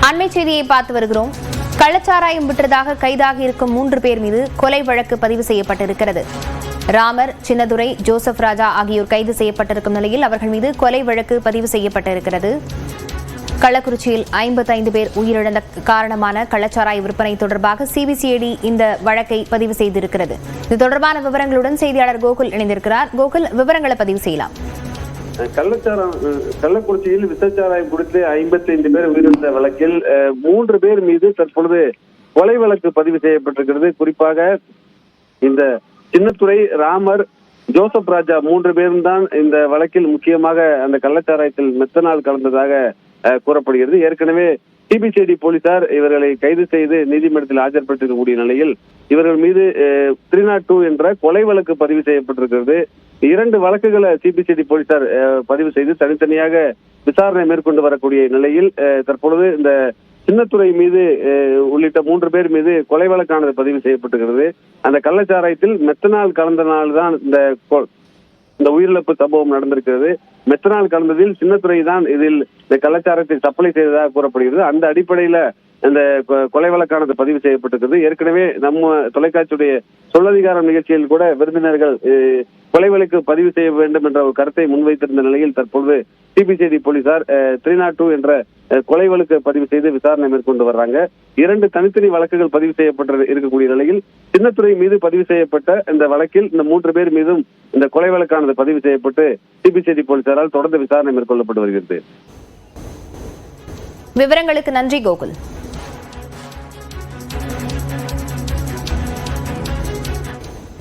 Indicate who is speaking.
Speaker 1: அண்மை செய்தியை பார்த்து வருகிறோம். கள்ளச்சாராயம் விற்றதாக கைதாகி இருக்கும் 3 பேர் மீது கொலை வழக்கு பதிவு செய்யப்பட்டிருக்கிறது. ராமர், சின்னதுரை, ஜோசப் ராஜா ஆகியோர் கைது செய்யப்பட்டிருக்கும் நிலையில் அவர்கள் மீது கொலை வழக்கு பதிவு செய்யப்பட்டிருக்கிறது. கள்ளக்குறிச்சியில் 55 பேர் உயிரிழந்த காரணமான கள்ளச்சாராய விற்பனை தொடர்பாக சிபிசிஐடி இந்த வழக்கை பதிவு செய்திருக்கிறது. இது தொடர்பான விவரங்களுடன் செய்தியாளர் கோகுல் இணைந்திருக்கிறார். கோகுல், விவரங்களை பதிவு செய்யலாம்.
Speaker 2: கள்ளக்குறிச்சியில் விசச்சாராயம் குடித்து 55 பேர் உயிரிழந்த வழக்கில் 3 பேர் மீது தற்பொழுது கொலை வழக்கு பதிவு செய்யப்பட்டிருக்கிறது. குறிப்பாக இந்த சின்னத்துரை, ராமர், ஜோசப் ராஜா 3 பேரும் தான் இந்த வழக்கில் முக்கியமாக அந்த கள்ளச்சாராயத்தில் மெத்தனால் கலந்ததாக கூறப்படுகிறது. ஏற்கனவே சிபிசிஐடி போலீசார் இவர்களை கைது செய்து நீதிமன்றத்தில் ஆஜர்படுத்தக்கூடிய நிலையில் இவர்கள் மீது 302 என்ற கொலை வழக்கு பதிவு செய்யப்பட்டிருக்கிறது. 2 வழக்குகளை சிபிசிஐடி போலீசார் பதிவு செய்து தனித்தனியாக விசாரணை மேற்கொண்டு வரக்கூடிய நிலையில் தற்பொழுது இந்த சின்னத்துறை மீது உள்ளிட்ட 3 பேர் மீது கொலை வழக்கானது பதிவு செய்யப்பட்டிருக்கிறது. அந்த கள்ளச்சாராயத்தில் மெத்தனால் கலந்தனால்தான் இந்த உயிரிழப்பு சம்பவம் நடந்திருக்கிறது. மெத்தனால் கலந்ததில் சின்னத்துறை தான் இதில் இந்த கள்ளச்சாரத்தை சப்ளை செய்ததாக கூறப்படுகிறது. அந்த அடிப்படையில இந்த கொலை வழக்கானது பதிவு செய்யப்பட்டிருக்கிறது. ஏற்கனவே நம்ம தொலைக்காட்சியுடைய சொல்லதிகாரம் நிகழ்ச்சியில் கூட விருந்தினர்கள் கொலை வழக்கு பதிவு செய்ய வேண்டும் என்ற ஒரு கருத்தை முன்வைத்திருந்த நிலையில் தற்பொழுது சிபிசிஐடி போலீசார் 302 என்ற கொலை வழக்கு பதிவு செய்து விசாரணை மேற்கொண்டு வர்றாங்க. 2 தனித்தனி வழக்குகள் பதிவு செய்யப்பட்டு இருக்கக்கூடிய நிலையில் சின்னத்துறை மீது பதிவு செய்யப்பட்ட இந்த வழக்கில் இந்த 3 பேர் மீதும் இந்த கொலை வழக்கானது பதிவு செய்யப்பட்டு சிபிசிஐடி போலீசாரால் தொடர்ந்து விசாரணை மேற்கொள்ளப்பட்டு வருகிறது.
Speaker 1: விவரங்களுக்கு நன்றி கோகுல்.